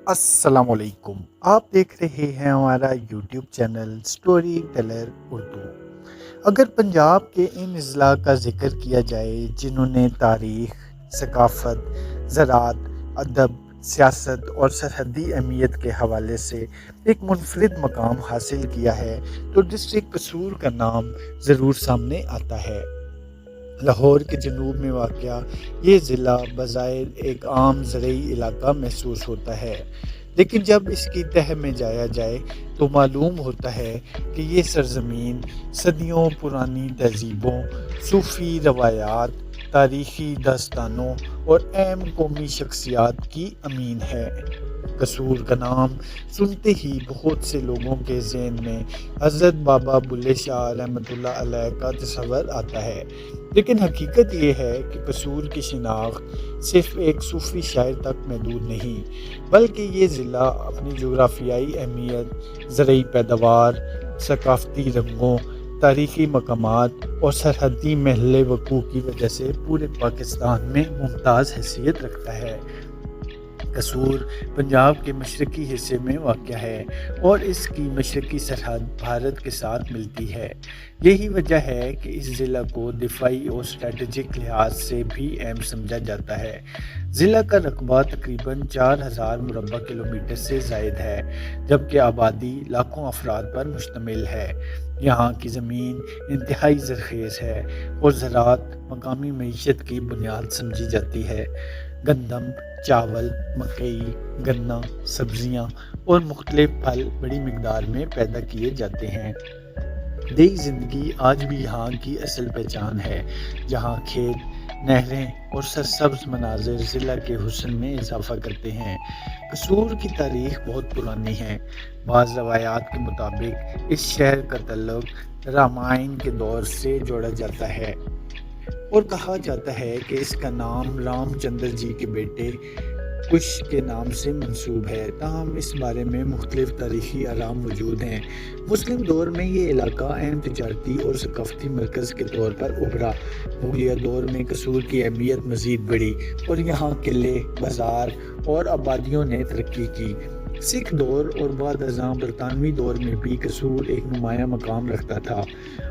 السلام علیکم، آپ دیکھ رہے ہیں ہمارا YouTube channel storyteller Urdu. اگر پنجاب کے ان اضلاع کا ذکر کیا جائے جنہوں نے تاریخ، ثقافت، زراعت، ادب، سیاست اور سرحدی اہمیت کے حوالے سے ایک منفرد مقام حاصل کیا ہے تو ڈسٹرکٹ قصور کا نام ضرور سامنے آتا ہے۔ لاہور کے جنوب میں واقع یہ ضلع بظاہر ایک عام زرعی علاقہ محسوس ہوتا ہے، لیکن جب اس کی تہہ میں جایا جائے تو معلوم ہوتا ہے کہ یہ سرزمین صدیوں پرانی تہذیبوں، صوفی روایات، تاریخی داستانوں اور اہم قومی شخصیات کی امین ہے۔ قصور کا نام سنتے ہی بہت سے لوگوں کے ذہن میں حضرت بابا بلے شاہ رحمۃ اللہ علیہ کا تصور آتا ہے، لیکن حقیقت یہ ہے کہ قصور کی شناخت صرف ایک صوفی شاعر تک محدود نہیں، بلکہ یہ ضلع اپنی جغرافیائی اہمیت، زرعی پیداوار، ثقافتی رنگوں، تاریخی مقامات اور سرحدی محل وقوع کی وجہ سے پورے پاکستان میں ممتاز حیثیت رکھتا ہے۔ قصور پنجاب کے مشرقی حصے میں واقع ہے اور اس کی مشرقی سرحد بھارت کے ساتھ ملتی ہے۔ یہی وجہ ہے کہ اس ضلع کو دفاعی اور اسٹریٹجک لحاظ سے بھی اہم سمجھا جاتا ہے۔ ضلع کا رقبہ تقریباً 4000 مربع کلومیٹر سے زائد ہے، جبکہ آبادی لاکھوں افراد پر مشتمل ہے۔ یہاں کی زمین انتہائی زرخیز ہے اور زراعت مقامی معیشت کی بنیاد سمجھی جاتی ہے۔ گندم، چاول، مکئی، گنا، سبزیاں اور مختلف پھل بڑی مقدار میں پیدا کیے جاتے ہیں۔ دیہی زندگی آج بھی یہاں کی اصل پہچان ہے، جہاں کھیت، نہریں اور سرسبز مناظر ضلع کے حسن میں اضافہ کرتے ہیں۔ قصور کی تاریخ بہت پرانی ہے۔ بعض روایات کے مطابق اس شہر کا تعلق رامائن کے دور سے جوڑا جاتا ہے اور کہا جاتا ہے کہ اس کا نام رام چندر جی کے بیٹے کش کے نام سے منسوب ہے، تاہم اس بارے میں مختلف تاریخی آراء موجود ہیں۔ مسلم دور میں یہ علاقہ اہم تجارتی اور ثقافتی مرکز کے طور پر ابھرا۔ مغلیہ دور میں قصور کی اہمیت مزید بڑھی اور یہاں قلعے، بازار اور آبادیوں نے ترقی کی۔ سکھ دور اور بعد ازاں برطانوی دور میں بھی قصور ایک نمایاں مقام رکھتا تھا۔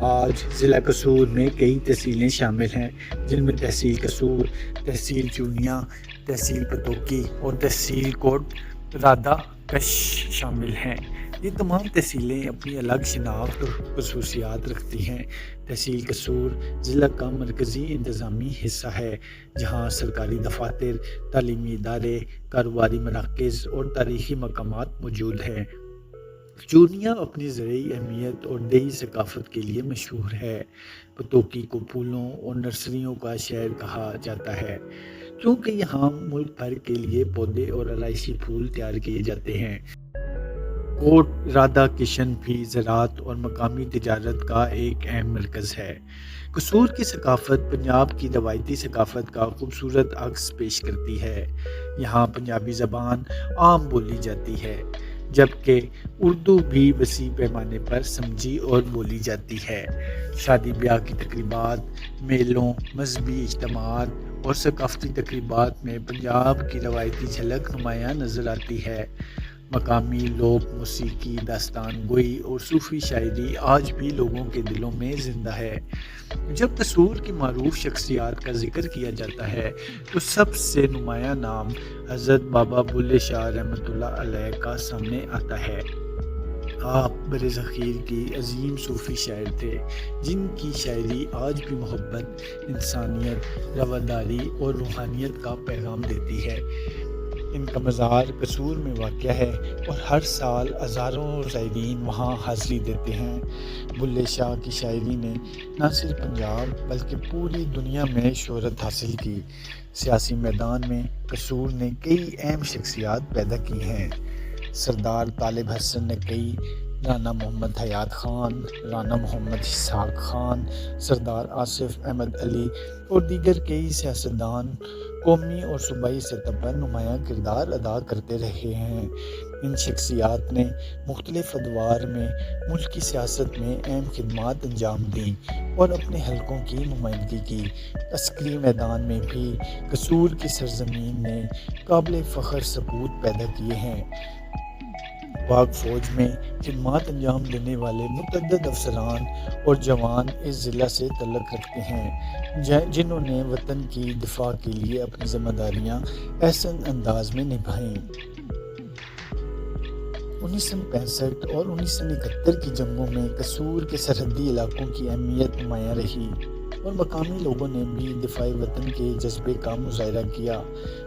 آج ضلع قصور میں کئی تحصیلیں شامل ہیں، جن میں تحصیل قصور، تحصیل چونیا، تحصیل پتوکی اور تحصیل کوٹ رادھا کش شامل ہیں۔ یہ تمام تحصیلیں اپنی الگ شناخت اور خصوصیات رکھتی ہیں۔ تحصیل قصور ضلع کا مرکزی انتظامی حصہ ہے، جہاں سرکاری دفاتر، تعلیمی ادارے، کاروباری مراکز اور تاریخی مقامات موجود ہیں۔ چورنیا اپنی زرعی اہمیت اور دیہی ثقافت کے لیے مشہور ہے۔ پتوکی کو پھولوں اور نرسریوں کا شہر کہا جاتا ہے، کیونکہ یہاں ملک بھر کے لیے پودے اور آرائشی پھول تیار کیے جاتے ہیں۔ کوٹ رادھا کشن بھی زراعت اور مقامی تجارت کا ایک اہم مرکز ہے۔ قصور کی ثقافت پنجاب کی روایتی ثقافت کا خوبصورت عکس پیش کرتی ہے۔ یہاں پنجابی زبان عام بولی جاتی ہے، جبکہ اردو بھی وسیع پیمانے پر سمجھی اور بولی جاتی ہے۔ شادی بیاہ کی تقریبات، میلوں، مذہبی اجتماعات اور ثقافتی تقریبات میں پنجاب کی روایتی جھلک نمایاں نظر آتی ہے۔ مقامی لوک موسیقی، داستان گوئی اور صوفی شاعری آج بھی لوگوں کے دلوں میں زندہ ہے۔ جب قصور کی معروف شخصیات کا ذکر کیا جاتا ہے تو سب سے نمایاں نام حضرت بابا بلے شاہ رحمۃ اللہ علیہ کا سامنے آتا ہے۔ آپ برصغیر کی عظیم صوفی شاعر تھے، جن کی شاعری آج بھی محبت، انسانیت، رواداری اور روحانیت کا پیغام دیتی ہے۔ ان کا مزار قصور میں واقع ہے اور ہر سال ہزاروں زائرین وہاں حاضری دیتے ہیں۔ بلے شاہ کی شاعری نے نہ صرف پنجاب بلکہ پوری دنیا میں شہرت حاصل کی۔ سیاسی میدان میں قصور نے کئی اہم شخصیات پیدا کی ہیں۔ سردار طالب حسن نقی، رانا محمد حیات خان، رانا محمد اسحاق خان، سردار آصف احمد علی اور دیگر کئی سیاستدان قومی اور صوبائی سطح پر نمایاں کردار ادا کرتے رہے ہیں۔ ان شخصیات نے مختلف ادوار میں ملک کی سیاست میں اہم خدمات انجام دیں اور اپنے حلقوں کی نمائندگی کی۔ عسکری میدان میں بھی قصور کی سرزمین نے قابل فخر ثبوت پیدا کیے ہیں۔ پاک فوج میں خدمات انجام دینے والے متعدد افسران اور جوان اس ضلع سے تعلق رکھتے ہیں، جنہوں نے وطن کی دفاع کے لیے اپنی ذمہ داریاں احسن انداز میں نبھائیں۔ 1965 اور 1971 کی جنگوں میں قصور کے سرحدی علاقوں کی اہمیت نمایاں رہی اور مقامی لوگوں نے بھی دفاعی وطن کے جذبے کا مظاہرہ کیا۔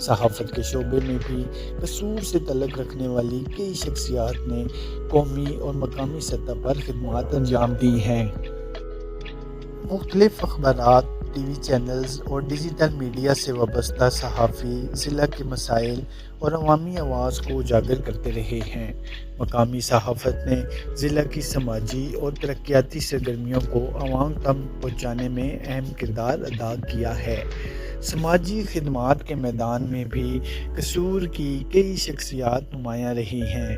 صحافت کے شعبے میں بھی قصور سے تعلق رکھنے والی کئی شخصیات نے قومی اور مقامی سطح پر خدمات انجام دی ہیں۔ مختلف اخبارات، ٹی وی چینلز اور ڈیجیٹل میڈیا سے وابستہ صحافی ضلع کے مسائل اور عوامی آواز کو اجاگر کرتے رہے ہیں۔ مقامی صحافت نے ضلع کی سماجی اور ترقیاتی سرگرمیوں کو عوام تک پہنچانے میں اہم کردار ادا کیا ہے۔ سماجی خدمات کے میدان میں بھی قصور کی کئی شخصیات نمایاں رہی ہیں،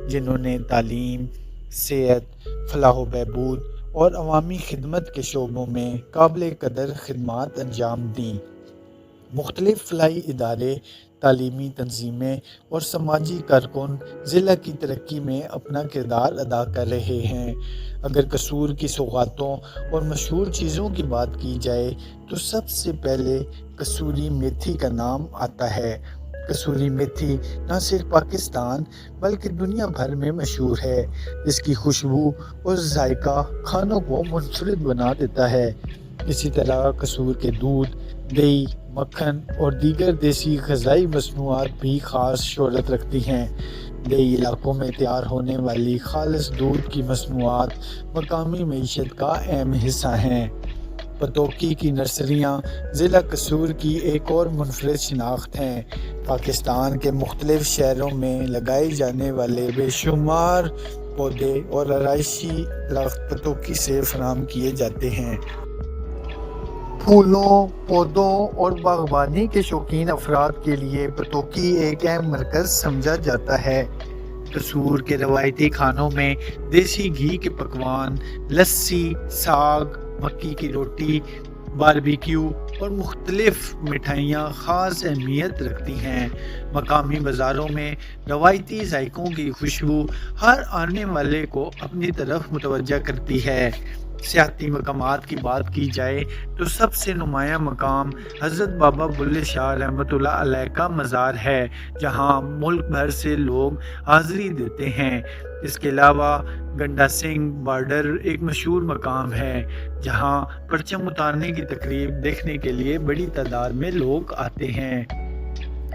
جنہوں نے تعلیم، صحت، فلاح و بہبود اور عوامی خدمت کے شعبوں میں قابل قدر خدمات انجام دیں۔ مختلف فلاحی ادارے، تعلیمی تنظیمیں اور سماجی کارکن ضلع کی ترقی میں اپنا کردار ادا کر رہے ہیں۔ اگر قصور کی سوغاتوں اور مشہور چیزوں کی بات کی جائے تو سب سے پہلے کسوری میتھی کا نام آتا ہے۔ کسوری میتھی نہ صرف پاکستان بلکہ دنیا بھر میں مشہور ہے۔ اس کی خوشبو اور ذائقہ کھانوں کو منفرد بنا دیتا ہے۔ اسی طرح قصور کے دودھ، دہی، مکھن اور دیگر دیسی غذائی مصنوعات بھی خاص شہرت رکھتی ہیں۔ دیہی علاقوں میں تیار ہونے والی خالص دودھ کی مصنوعات مقامی معیشت کا اہم حصہ ہیں۔ پتوکی کی نرسریاں ضلع قصور کی ایک اور منفرد شناخت ہیں۔ پاکستان کے مختلف شہروں میں لگائے جانے والے بے شمار پودے اور آرائشی درخت پتوکی سے فراہم کیے جاتے ہیں۔ پھولوں، پودوں اور باغبانی کے شوقین افراد کے لیے پتوکی ایک اہم مرکز سمجھا جاتا ہے۔ قصور کے روایتی کھانوں میں دیسی گھی کے پکوان، لسی، ساگ، مکی کی روٹی، باربیکیو اور مختلف مٹھائیاں خاص اہمیت رکھتی ہیں۔ مقامی بازاروں میں روایتی ذائقوں کی خوشبو ہر آنے والے کو اپنی طرف متوجہ کرتی ہے۔ سیاحتی مقامات کی بات کی جائے تو سب سے نمایاں مقام حضرت بابا بلے شاہ رحمۃ اللہ علیہ کا مزار ہے، جہاں ملک بھر سے لوگ حاضری دیتے ہیں۔ اس کے علاوہ گنڈا سنگھ بارڈر ایک مشہور مقام ہے، جہاں پرچم اتارنے کی تقریب دیکھنے کے لیے بڑی تعداد میں لوگ آتے ہیں۔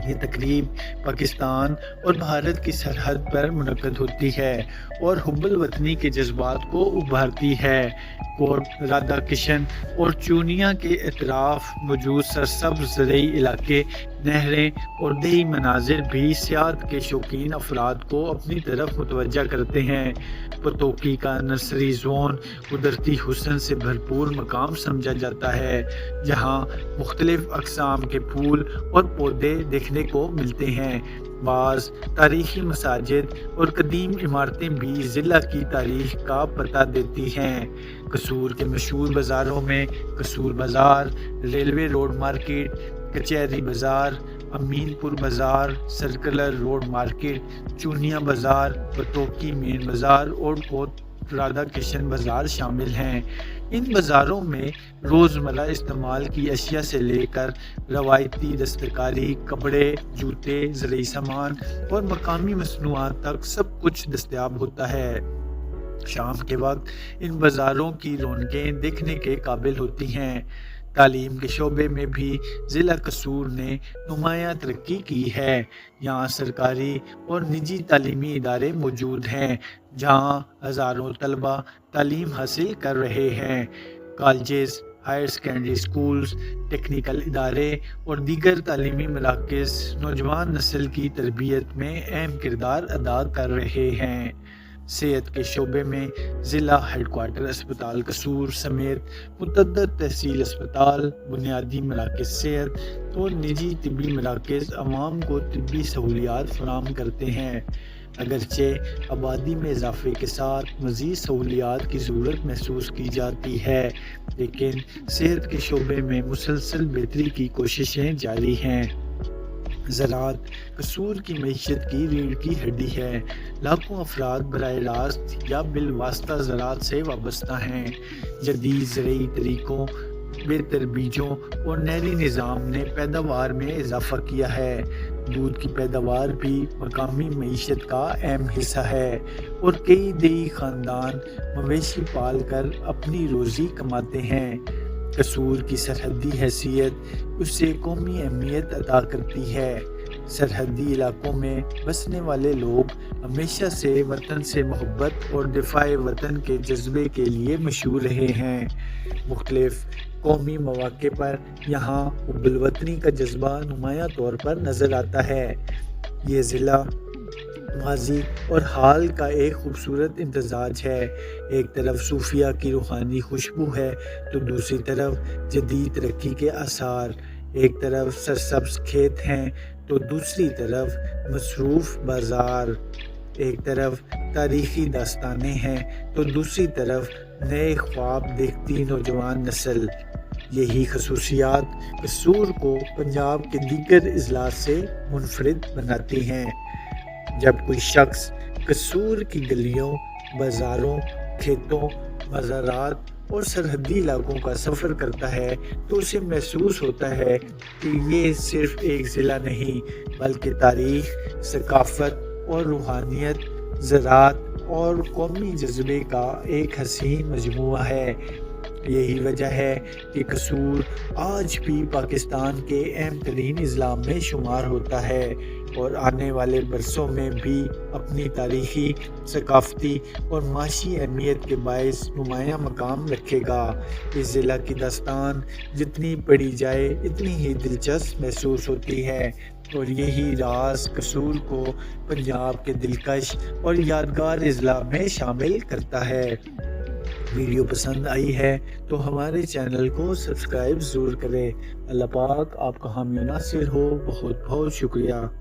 یہ تقریب پاکستان اور بھارت کی سرحد پر منعقد ہوتی ہے اور حب الوطنی کے جذبات کو ابھارتی ہے۔ کوٹ رادھا کشن اور چونیا کے اطراف موجود سرسبز زرعی علاقے، نہریں اور دیہی مناظر بھی سیاحت کے شوقین افراد کو اپنی طرف متوجہ کرتے ہیں۔ پتوکی کا نرسری زون قدرتی حسن سے بھرپور مقام سمجھا جاتا ہے، جہاں مختلف اقسام کے پھول اور پودے دیکھنے کو ملتے ہیں۔ بعض تاریخی مساجد اور قدیم عمارتیں بھی ضلع کی تاریخ کا پتہ دیتی ہیں۔ قصور کے مشہور بازاروں میں قصور بازار، ریلوے روڈ مارکیٹ، کچہری بازار، امین پور بازار، سرکلر روڈ مارکیٹ، چونیا بازار، پتوکی مین بازار اور کوٹ رادھا کشن بازار شامل ہیں۔ ان بازاروں میں روزمرہ استعمال کی اشیاء سے لے کر روایتی دستکاری، کپڑے، جوتے، زرعی سامان اور مقامی مصنوعات تک سب کچھ دستیاب ہوتا ہے۔ شام کے وقت ان بازاروں کی رونقیں دیکھنے کے قابل ہوتی ہیں۔ تعلیم کے شعبے میں بھی ضلع قصور نے نمایاں ترقی کی ہے۔ یہاں سرکاری اور نجی تعلیمی ادارے موجود ہیں، جہاں ہزاروں طلبہ تعلیم حاصل کر رہے ہیں۔ Colleges, higher secondary schools, technical ادارے اور دیگر تعلیمی مراکز نوجوان نسل کی تربیت میں اہم کردار ادا کر رہے ہیں۔ صحت کے شعبے میں ضلع ہیڈ کوارٹر اسپتال قصور سمیت متعدد تحصیل اسپتال، بنیادی مراکز صحت اور نجی طبی مراکز عوام کو طبی سہولیات فراہم کرتے ہیں۔ اگرچہ آبادی میں اضافے کے ساتھ مزید سہولیات کی ضرورت محسوس کی جاتی ہے، لیکن صحت کے شعبے میں مسلسل بہتری کی کوششیں جاری ہیں۔ زراعت قصور کی معیشت کی ریڑھ کی ہڈی ہے۔ لاکھوں افراد براہ راست یا بالواسطہ زراعت سے وابستہ ہیں۔ جدید زرعی طریقوں، بہتر بیجوں اور نہری نظام نے پیداوار میں اضافہ کیا ہے۔ دودھ کی پیداوار بھی مقامی معیشت کا اہم حصہ ہے اور کئی دیہی خاندان مویشی پال کر اپنی روزی کماتے ہیں۔ قصور کی سرحدی حیثیت اسے قومی اہمیت عطا کرتی ہے۔ سرحدی علاقوں میں بسنے والے لوگ ہمیشہ سے وطن سے محبت اور دفاع وطن کے جذبے کے لیے مشہور رہے ہیں۔ مختلف قومی مواقع پر یہاں حب الوطنی کا جذبہ نمایاں طور پر نظر آتا ہے۔ یہ ضلع ماضی اور حال کا ایک خوبصورت امتزاج ہے۔ ایک طرف صوفیہ کی روحانی خوشبو ہے تو دوسری طرف جدید ترقی کے آثار۔ ایک طرف سرسبز کھیت ہیں تو دوسری طرف مصروف بازار۔ ایک طرف تاریخی داستانیں ہیں تو دوسری طرف نئے خواب دیکھتی نوجوان نسل۔ یہی خصوصیات قصور کو پنجاب کے دیگر اضلاع سے منفرد بناتی ہیں۔ جب کوئی شخص قصور کی گلیوں، بازاروں، کھیتوں، مزارات اور سرحدی علاقوں کا سفر کرتا ہے تو اسے محسوس ہوتا ہے کہ یہ صرف ایک ضلع نہیں بلکہ تاریخ، ثقافت اور روحانیت، زراعت اور قومی جذبے کا ایک حسین مجموعہ ہے۔ یہی وجہ ہے کہ قصور آج بھی پاکستان کے اہم ترین اضلاع میں شمار ہوتا ہے اور آنے والے برسوں میں بھی اپنی تاریخی، ثقافتی اور معاشی اہمیت کے باعث نمایاں مقام رکھے گا۔ اس ضلع کی داستان جتنی پڑھی جائے اتنی ہی دلچسپ محسوس ہوتی ہے اور یہی راز قصور کو پنجاب کے دلکش اور یادگار اضلاع میں شامل کرتا ہے۔ ویڈیو پسند آئی ہے تو ہمارے چینل کو سبسکرائب ضرور کریں۔ اللہ پاک آپ کا حامی و ناصر ہو۔ بہت بہت شکریہ۔